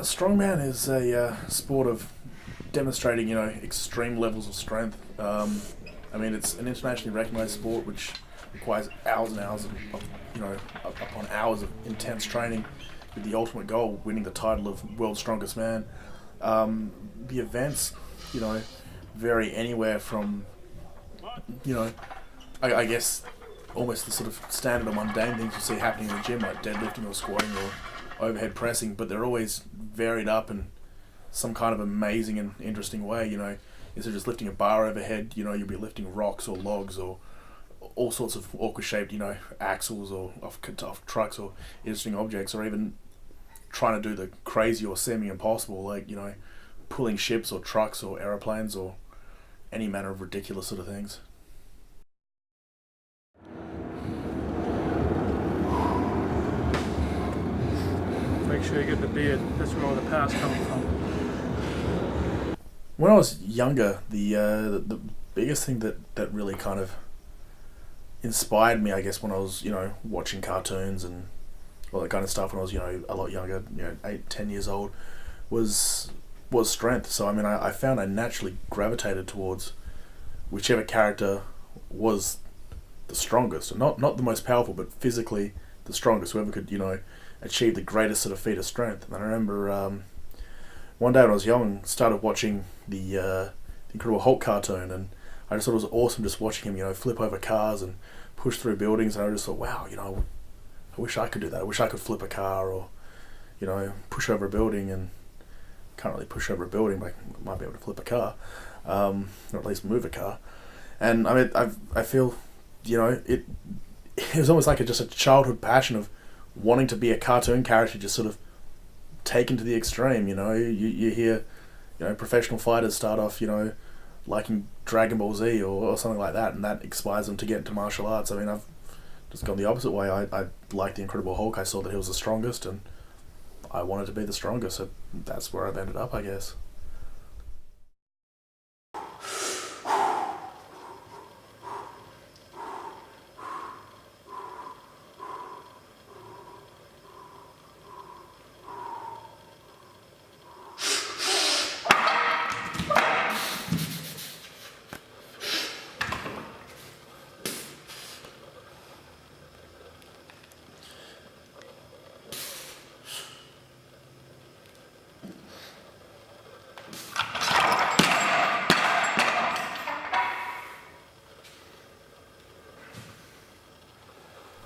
Strongman is a sport of demonstrating, extreme levels of strength. I mean, it's an internationally recognised sport which requires hours and hours upon hours of intense training, with the ultimate goal winning the title of world's strongest man. The events, vary anywhere from, I guess, almost the sort of standard or mundane things you see happening in the gym, like deadlifting or squatting or overhead pressing, but they're always varied up in some kind of amazing and interesting way. Instead of just lifting a bar overhead, you'll be lifting rocks or logs or all sorts of awkward shaped, axles or off trucks or interesting objects, or even trying to do the crazy or semi-impossible, like, pulling ships or trucks or aeroplanes or any manner of ridiculous sort of things. Make sure you get the beard. That's where all the power's coming from. When I was younger, the biggest thing that really kind of inspired me, I guess, when I was, watching cartoons and all that kind of stuff when I was, a lot younger, 8, 10 years old, was strength. So, I mean, I found I naturally gravitated towards whichever character was the strongest. Not the most powerful, but physically the strongest. Whoever could, achieve the greatest sort of feat of strength. And I remember one day when I was young, started watching the Incredible Hulk cartoon, and I just thought it was awesome just watching him, flip over cars and push through buildings. And I just thought, wow, I wish I could do that. I wish I could flip a car or, push over a building. And can't really push over a building, but I might be able to flip a car, or at least move a car. And I mean, I feel, it was almost like just a childhood passion of wanting to be a cartoon character, just sort of taken to the extreme. You hear, professional fighters start off, liking Dragon Ball Z or something like that, and that inspires them to get into martial arts. I mean, I've just gone the opposite way. I liked the Incredible Hulk. I saw that he was the strongest, and I wanted to be the strongest, so that's where I've ended up, I guess.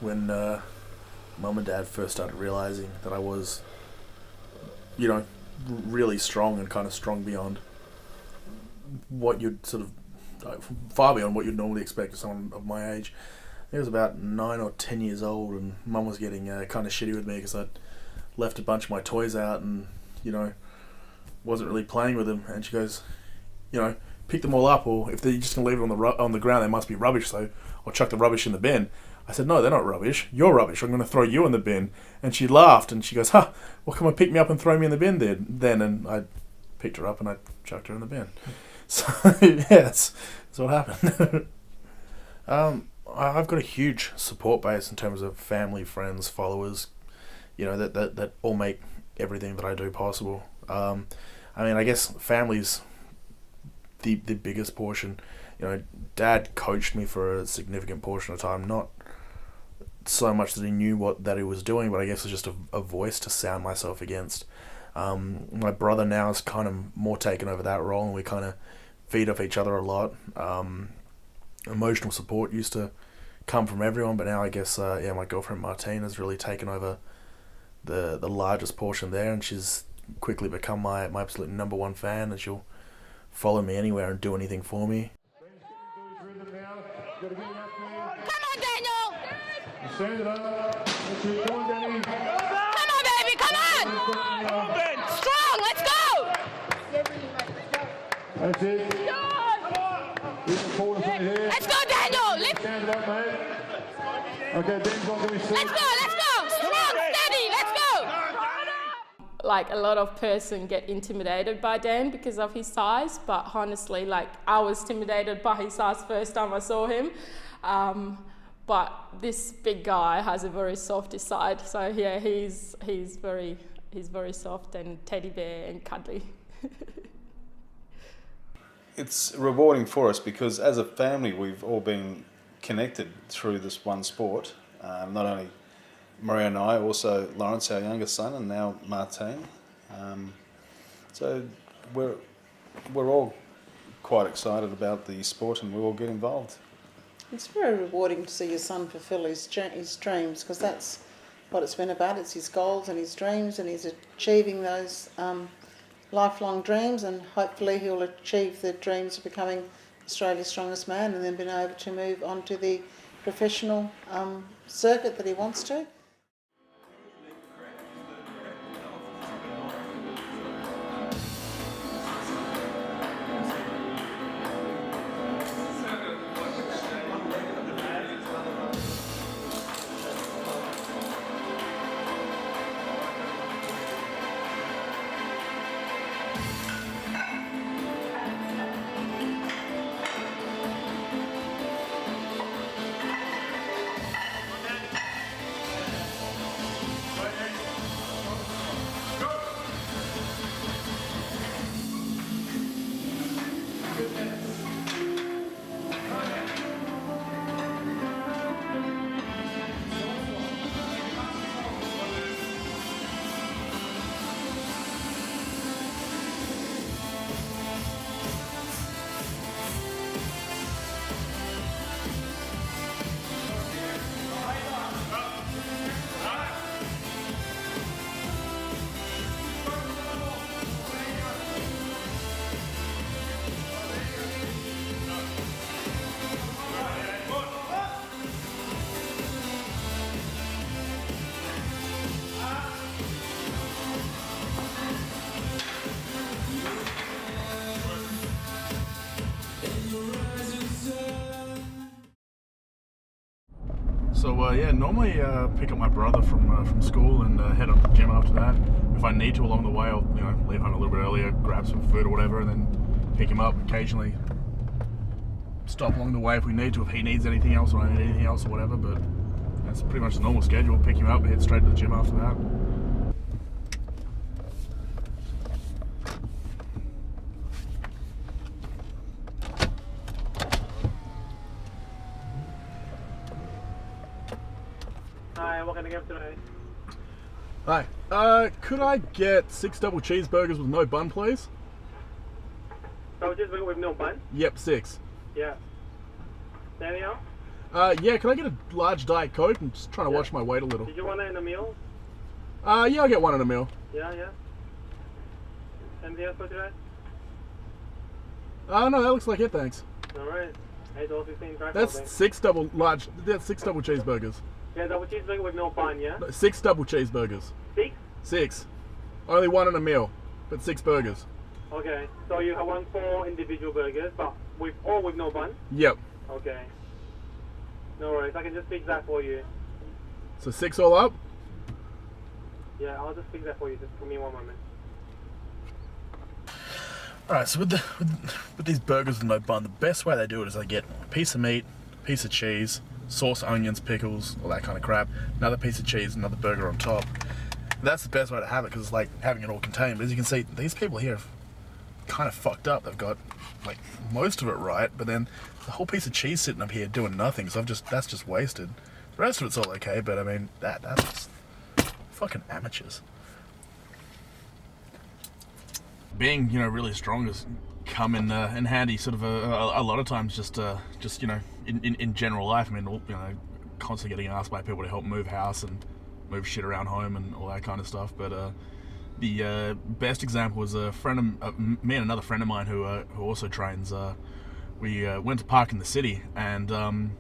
When Mum and Dad first started realising that I was, really strong and kind of strong beyond what you'd sort of, far beyond what you'd normally expect of someone of my age. I was about 9 or 10 years old, and Mum was getting kind of shitty with me because I'd left a bunch of my toys out and, wasn't really playing with them. And she goes, pick them all up, or if they're just going to leave it on the ground, they must be rubbish, so I'll chuck the rubbish in the bin. I said, no, they're not rubbish. You're rubbish. I'm going to throw you in the bin. And she laughed, and she goes, well, come and pick me up and throw me in the bin then. And I picked her up, and I chucked her in the bin. So, yeah, that's what happened. I've got a huge support base in terms of family, friends, followers, that all make everything that I do possible. I mean, I guess family's the biggest portion. Dad coached me for a significant portion of time, not so much that he knew that he was doing, but I guess it was just a voice to sound myself against. My brother now has kind of more taken over that role, and we kind of feed off each other a lot. Emotional support used to come from everyone, but now I guess my girlfriend Martine has really taken over the largest portion there, and she's quickly become my absolute number one fan, and she'll follow me anywhere and do anything for me. Come on, Daniel! Stand it up. Come on, Danny. Come on, baby, come on! Strong, let's go! That's it. Let's go, Daniel! Lift. Stand it up, mate. Okay, Dan's not going to be Let's go! Strong, steady, let's go! Like, a lot of person get intimidated by Dan because of his size, but honestly, like, I was intimidated by his size first time I saw him. but this big guy has a very softy side. So yeah, he's very soft and teddy bear and cuddly. It's rewarding for us because as a family we've all been connected through this one sport. Not only Maria and I, also Lawrence, our youngest son, and now Martine. So we're all quite excited about the sport and we all get involved. It's very rewarding to see your son fulfil his dreams, because that's what it's been about. It's his goals and his dreams, and he's achieving those lifelong dreams, and hopefully he'll achieve the dreams of becoming Australia's strongest man and then being able to move on to the professional circuit that he wants to. So yeah, normally pick up my brother from school and head up to the gym after that. If I need to along the way, I'll leave home a little bit earlier, grab some food or whatever, and then pick him up. Occasionally stop along the way if we need to, if he needs anything else or I need anything else or whatever. But that's pretty much the normal schedule. Pick him up and head straight to the gym after that. Hi, what can I get today? Hi, could I get 6 double cheeseburgers with no bun, please? Double cheeseburger with no bun? Yep, 6. Yeah. Daniel? Yeah, can I get a large Diet Coke? I'm just trying to watch my weight a little. Did you want it in a meal? Yeah, I'll get one in a meal. Yeah. Anything else for today? No, that looks like it, thanks. Alright. $8.15 drive. That's 6 double cheeseburgers. Yeah, double cheeseburger with no bun, yeah? 6 double cheeseburgers. 6? 6. Only one in a meal, but 6 burgers. Okay. So you want 4 individual burgers, but with no bun? Yep. Okay. No worries, I can just fix that for you. So 6 all up? Yeah, I'll just fix that for you. Just give me one moment. Alright, so with these burgers with no bun, the best way they do it is they get a piece of meat, a piece of cheese, sauce, onions, pickles, all that kind of crap, another piece of cheese, another burger on top. That's the best way to have it, because it's like having it all contained. But as you can see, these people here have kind of fucked up. They've got like most of it right, but then the whole piece of cheese sitting up here doing nothing, so that's just wasted. The rest of it's all okay, but I mean, that's fucking amateurs. Being, really strong has come in handy sort of a lot of times, just in general life. I mean, constantly getting asked by people to help move house and move shit around home and all that kind of stuff. But the best example was a friend of me and another friend of mine who also trains. We went to park in the city, and the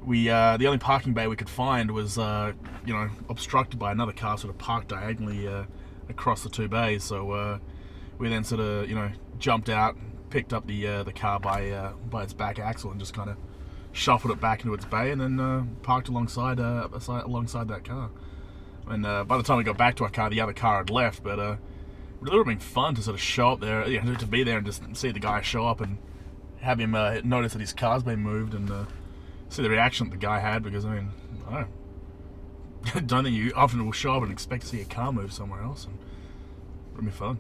only parking bay we could find was obstructed by another car sort of parked diagonally across the 2 bays. So we then sort of jumped out, picked up the car by its back axle and just kind of shuffled it back into its bay, and then parked alongside that car. And by the time we got back to our car, the other car had left. But it would have been fun to sort of show up there, to be there and just see the guy show up and have him notice that his car's been moved, and see the reaction that the guy had, because I mean, I don't think you often will show up and expect to see a car move somewhere else, and it'll be fun.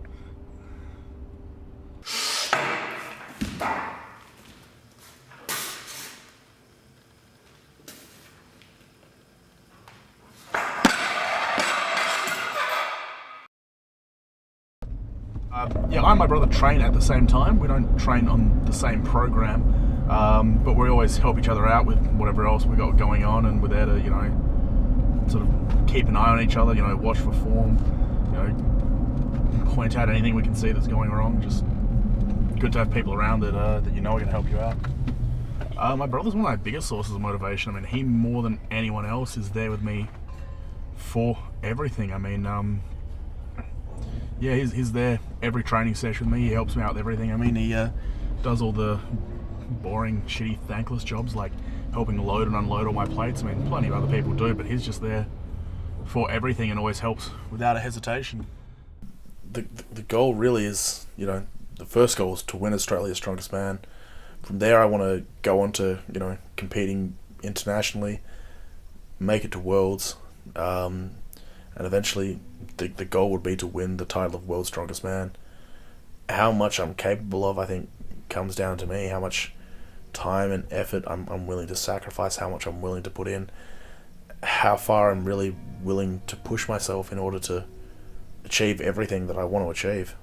Yeah, I and my brother train at the same time. We don't train on the same program, but we always help each other out with whatever else we got going on, and we're there to, you know, sort of keep an eye on each other, you know, watch for form, you know, point out anything we can see that's going wrong. Just good to have people around that you know are going to help you out. My brother's one of my biggest sources of motivation. I mean, he more than anyone else is there with me for everything. I mean, yeah, he's there every training session with me. He helps me out with everything. I mean, he does all the boring, shitty, thankless jobs like helping load and unload all my plates. I mean, plenty of other people do, but he's just there for everything and always helps without a hesitation. The goal really is, you know, the first goal is to win Australia's Strongest Man. From there, I want to go on to, you know, competing internationally, make it to Worlds, and eventually the goal would be to win the title of World's Strongest Man. How much I'm capable of, I think, comes down to me. How much time and effort I'm willing to sacrifice, how much I'm willing to put in, how far I'm really willing to push myself in order to achieve everything that I want to achieve.